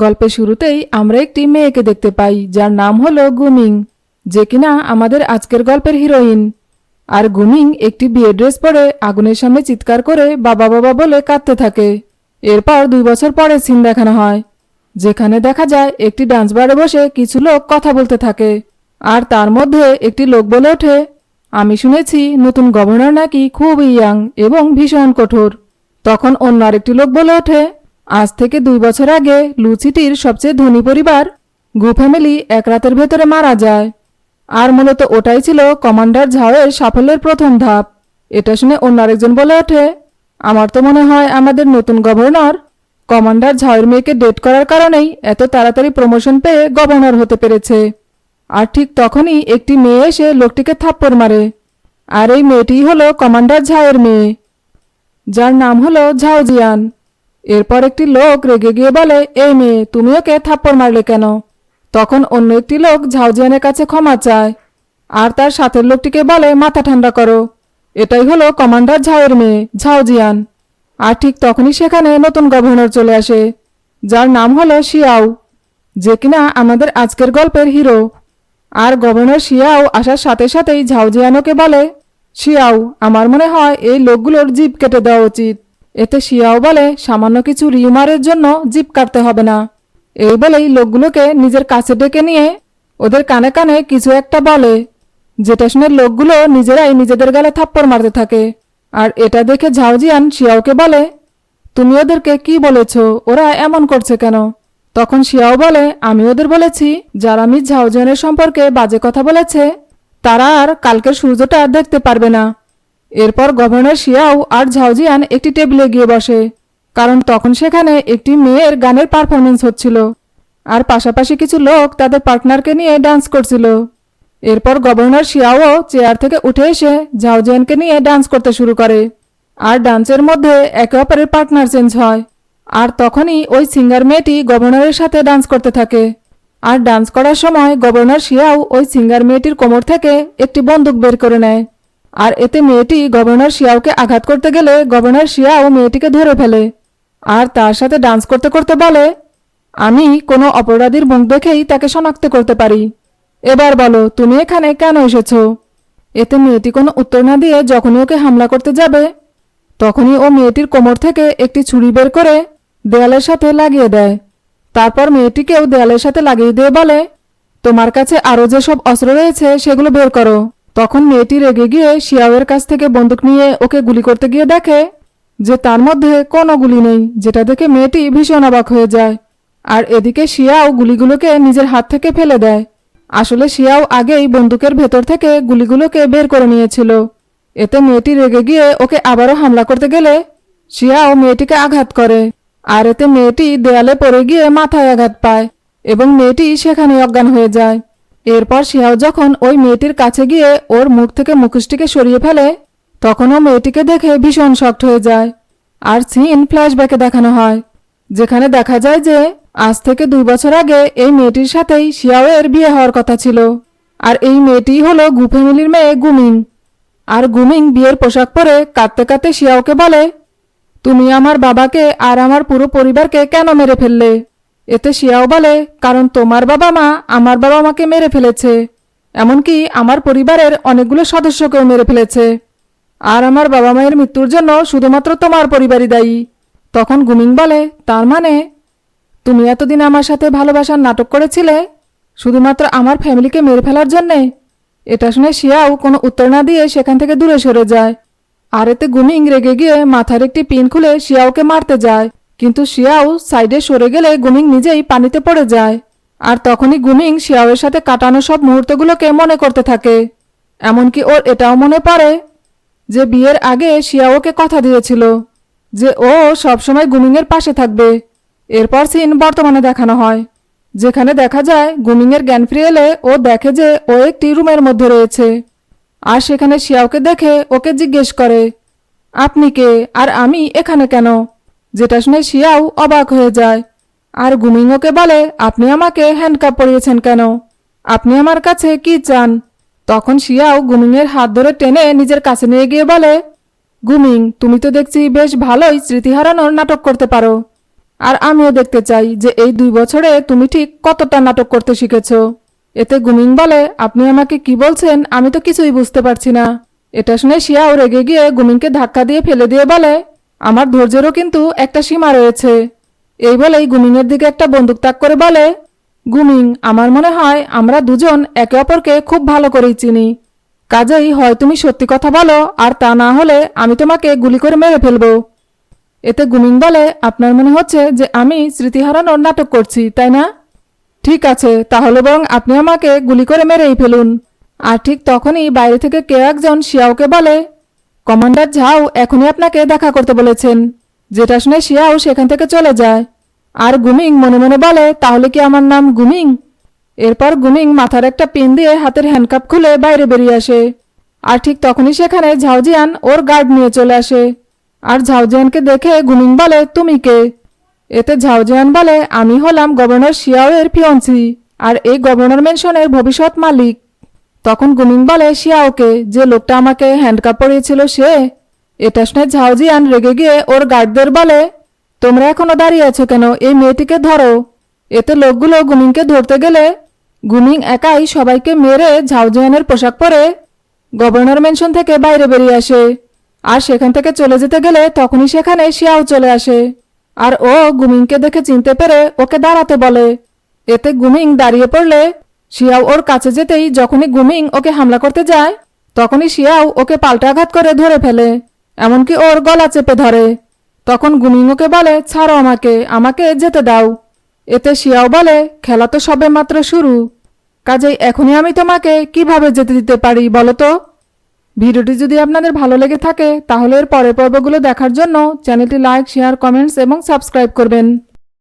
গল্পের শুরুতেই আমরা একটি মেয়েকে দেখতে পাই যার নাম হলো গুমিং, যে কিনা আমাদের আজকের গল্পের হিরোইন। আর গুমিং একটি বিয়ের ড্রেস পরে আগুনের সামনে চিৎকার করে বাবা বাবা বলে কাঁদতে থাকে। এরপর 2 বছর পরে সিন দেখানো হয়, যেখানে দেখা যায় একটি ডান্স বারে বসে কিছু লোক কথা বলতে থাকে। আর তার মধ্যে একটি লোক বলে ওঠে, আমি শুনেছি নতুন গভর্নর নাকি খুব ইয়াং এবং ভীষণ কঠোর। তখন অন্য আরেকটি লোক বলে ওঠে, আজ থেকে 2 বছর আগে লুচিটির সবচেয়ে ধনী পরিবার গু ফ্যামিলি এক রাতের ভেতরে মারা যায়। আর মূলত ওটাই ছিল কমান্ডার ঝাওয়ের সাফল্যের প্রথম ধাপ। এটা শুনে অন্য আরেকজন বলে ওঠে, আমার তো মনে হয় আমাদের নতুন গভর্নর কমান্ডার ঝাওয়ের মেয়েকে ডেট করার কারণেই এত তাড়াতাড়ি প্রমোশন পেয়ে গভর্নর হতে পেরেছে। আর ঠিক তখনই একটি মেয়ে এসে লোকটিকে থাপ্পড় মারে। আর এই মেয়েটিই হলো কমান্ডার ঝাওয়ের মেয়ে, যার নাম হলো ঝাওজিয়ান। এরপর একটি লোক রেগে গিয়ে বলে, এই মেয়ে, তুমি ওকে থাপ্পড় মারলে কেন? তখন অন্য একটি লোক ঝাওজিয়ানের কাছে ক্ষমা চায়, আর তার সাথের লোকটিকে বলে, মাথা ঠান্ডা করো, এটাই হলো কমান্ডার ঝাওয়ের মেয়ে ঝাওজিয়ান। আর ঠিক তখনই সেখানে নতুন গভর্নর চলে আসে, যার নাম হলো শিয়াও, যে কিনা আমাদের আজকের গল্পের হিরো। আর গভর্নর শিয়াও আসার সাথে সাথেই ঝাওজিয়ানোকে বলে, শিয়াও, আমার মনে হয় এই লোকগুলোর জিভ কেটে দেওয়া উচিত। এতে শিয়াও বলে, সামান্য কিছু রিউমারের জন্য জিভ কাটতে হবে না। এই বলেই লোকগুলোকে নিজের কাছে ডেকে নিয়ে ওদের কানে কানে কিছু একটা বলে, যেটা শুনে লোকগুলো নিজেরাই নিজেদের গালে থাপ্পড় মারতে থাকে। আর এটা দেখে ঝাওজিয়ান শিয়াওকে বলে, তুমি ওদেরকে কি বলেছ, ওরা এমন করছে কেন? তখন শিয়াও বলে, আমি ওদের বলেছি যারা মিস ঝাওজিয়ানের সম্পর্কে বাজে কথা বলেছে তারা আর কালকের সূর্যটা দেখতে পারবে না। এরপর গভর্নর শিয়াও আর ঝাওজিয়ান একটি টেবিলে গিয়ে বসে, কারণ তখন সেখানে একটি মেয়ের গানের পারফরমেন্স হচ্ছিল, আর পাশাপাশি কিছু লোক তাদের পার্টনারকে নিয়ে ডান্স করছিল। এরপর গভর্নর শিয়াও চেয়ার থেকে উঠে এসে ঝাওজিয়ানকে নিয়ে ডান্স করতে শুরু করে। আর ডান্সের মধ্যে একে অপরের পার্টনার চেঞ্জ হয়। আর তখনই ওই সিঙ্গার মেয়েটি গভর্নরের সাথে ডান্স করতে থাকে। আর ডান্স করার সময় গভর্নর শিয়াও ওই সিঙ্গার মেয়েটির কোমর থেকে একটি বন্দুক বের করে নেয়। আর এতে মেয়েটি গভর্নর শিয়াওকে আঘাত করতে গেলে গভর্নর শিয়াও মেয়েটিকে ধরে ফেলে, আর তার সাথে ডান্স করতে করতে বলে, আমি কোনো অপরাধীর মুখ দেখেই তাকে শনাক্ত করতে পারি। এবার বলো, তুমি এখানে কেন এসেছো? এতে মেয়েটি কোনো উত্তর না দিয়ে যখনই ওকে হামলা করতে যাবে তখনই ও মেয়েটির কোমর থেকে একটি ছুরি বের করে দেয়ালের সাথে লাগিয়ে দেয়। তারপর মেয়েটিকেও দেয়ালের সাথে লাগিয়ে দিয়ে বলে, তোমার কাছে আরও যেসব অস্ত্র রয়েছে সেগুলো বের করো। তখন মেয়েটি রেগে গিয়ে শিয়াওয়ের কাছ থেকে বন্দুক নিয়ে ওকে গুলি করতে গিয়ে দেখে যে তার মধ্যে কোনো গুলি নেই, যেটা দেখে মেয়েটি ভীষণ অবাক হয়ে যায়। আর এদিকে শিয়াও গুলিগুলোকে নিজের হাত থেকে ফেলে দেয়। আসলে শিয়াও আগেই বন্দুকের ভেতর থেকে গুলিগুলোকে বের করে নিয়েছিল। এতে মেয়েটি রেগে গিয়ে ওকে আবারও হামলা করতে গেলে শিয়াও মেয়েটিকে আঘাত করে, আর এতে মেয়েটি দেয়ালে পড়ে গিয়ে মাথায় আঘাত পায় এবং মেয়েটি সেখানে অজ্ঞান হয়ে যায়। এরপর শিয়াও যখন ওই মেয়েটির কাছে গিয়ে ওর মুখ থেকে মুখোশটিকে সরিয়ে ফেলে তখনও মেয়েটিকে দেখে ভীষণ শকড হয়ে যায়। আর সিন ফ্ল্যাশব্যাকে দেখানো হয়, যেখানে দেখা যায় যে আজ থেকে 2 বছর আগে এই মেয়েটির সাথেই শিয়াওয়ের বিয়ে হওয়ার কথা ছিল। আর এই মেয়েটি হলো গু ফ্যামিলির মেয়ে গুমিং। আর গুমিং বিয়ের পোশাক পরে কাঁদতে কাঁদতে শিয়াওকে বলে, তুমি আমার বাবাকে আর আমার পুরো পরিবারকে কেন মেরে ফেললে? এতে শিয়াও বলে, কারণ তোমার বাবা মা আমার বাবা মাকে মেরে ফেলেছে, এমনকি আমার পরিবারের অনেকগুলো সদস্যকেও মেরে ফেলেছে। আর আমার বাবা মায়ের মৃত্যুর জন্য শুধুমাত্র তোমার পরিবারই দায়ী। তখন গুমিং বলে, তার মানে তুমি এতদিন আমার সাথে ভালোবাসার নাটক করেছিলে শুধুমাত্র আমার ফ্যামিলিকে মেরে ফেলার জন্যে? এটা শুনে শিয়াও কোনো উত্তর না দিয়ে সেখান থেকে দূরে সরে যায়। আর এতে গুমিং রেগে গিয়ে মাথার একটি পিন খুলে শিয়াওকে মারতে যায়, কিন্তু শিয়াও সাইডে সরে গেলে গুমিং নিজেই পানিতে পড়ে যায়। আর তখনই গুমিং শিয়াওয়ের সাথে কাটানো সব মুহূর্তগুলোকে মনে করতে থাকে। এমনকি ওর এটাও মনে পড়ে যে বিয়ের আগে শিয়াওকে কথা দিয়েছিল যে ও সবসময় গুমিংয়ের পাশে থাকবে। এরপর সিন বর্তমানে দেখানো হয়, যেখানে দেখা যায় গুমিংয়ের জ্ঞান ফিরে এলে ও দেখে যে ও একটি রুমের মধ্যে রয়েছে। আর সেখানে শিয়াওকে দেখে ওকে জিজ্ঞেস করে, আপনি কে আর আমি এখানে কেন? যেটা শুনে শিয়াও অবাক হয়ে যায়। আর গুমিং ওকে বলে, আপনি আমাকে হ্যান্ডকাপ পরিয়েছেন কেন? আপনি আমার কাছে কি চান? তখন শিয়াও গুমিংয়ের হাত ধরে টেনে নিজের কাছে নিয়ে গিয়ে বলে, গুমিং, তুমি তো দেখছি বেশ ভালোই স্মৃতি হারানোর নাটক করতে পারো। আর আমিও দেখতে চাই যে এই 2 বছরে তুমি ঠিক কতটা নাটক করতে শিখেছো। এতে গুমিং বলে, আপনি আমাকে কি বলছেন, আমি তো কিছুই বুঝতে পারছি না। এটা শুনে শিয়াও রেগে গিয়ে গুমিংকে ধাক্কা দিয়ে ফেলে দিয়ে বলে, আমার ধৈর্যেরও কিন্তু একটা সীমা রয়েছে। এই বলেই গুমিংয়ের দিকে একটা বন্দুক তাক করে বলে, গুমিং, আমার মনে হয় আমরা দুজন একে অপরকে খুব ভালো করেই চিনি। কাজেই হয় তুমি সত্যি কথা বলো, আর তা না হলে আমি তোমাকে গুলি করে মেরে ফেলবো। এতে গুমিং বলে, আপনার মনে হচ্ছে যে আমি স্মৃতি হারানোর নাটক করছি, তাই না? ঠিক আছে, তাহলে বরং আপনি আমাকে গুলি করে মেরেই ফেলুন। আর ঠিক তখনই বাইরে থেকে কেউ একজন শিয়াওকে বলে, কমান্ডার ঝাও এখনই আপনাকে দেখা করতে বলেছেন। যেটা শুনে শিয়াও সেখান থেকে চলে যায়। আর গুমিং মনে মনে বলে, তাহলে কি আমার নাম গুমিং? এরপর গুমিং মাথার একটা পিন দিয়ে হাতের হ্যান্ডকাপ খুলে বাইরে বেরিয়ে আসে। আর ঠিক তখনই সেখানে ঝাউজিয়ান ওর গার্ড নিয়ে চলে আসে। আর ঝাউজিয়ানকে দেখে গুমিং বলে, তুমি কে? এতে ঝাউজিয়ান বলে, আমি হলাম গভর্নর শিয়াওয়ের ফিয়ন্সি, আর এই গভর্নর ম্যানশনের ভবিষ্যৎ মালিক। তখন গুমিং বলে শিয়াওকে, যে লোকটা আমাকে হ্যান্ডকাপ পরিয়েছিল সে। এটা শুনে ঝাউজিয়ান রেগে গিয়ে ওর গার্ডদের বলে, তোমরা এখনো দাঁড়িয়ে আছো কেন, এই মেয়েটিকে ধরো। এতে লোকগুলো গুমিংকে ধরতে গেলে গুমিং একাই সবাইকে মেরে ঝাউজিয়ানের পোশাক পরে গভর্নর ম্যানশন থেকে বাইরে বেরিয়ে আসে। আর সেখান থেকে চলে যেতে গেলে তখনই সেখানে শিয়াও চলে আসে। আর ও গুমিংকে দেখে চিনতে পেরে ওকে দাঁড়াতে বলে। এতে গুমিং দাঁড়িয়ে পড়লে শিয়াও ওর কাছে যেতেই যখনই গুমিং ওকে হামলা করতে যায় তখনই শিয়াও ওকে পাল্টাঘাত করে ধরে ফেলে, এমনকি ওর গলা চেপে ধরে। তখন গুমিং ওকে বলে, ছাড়ো আমাকে, আমাকে যেতে দাও। এতে শিয়াও বলে, খেলা তো সবে মাত্র শুরু, কাজেই এখনই আমি তোমাকে কিভাবে যেতে দিতে পারি বলো তো। ভিডিওটি যদি আপনাদের ভালো লেগে থাকে তাহলে এর পরের পর্বগুলো দেখার জন্য চ্যানেলটি লাইক, শেয়ার, কমেন্টস এবং সাবস্ক্রাইব করবেন।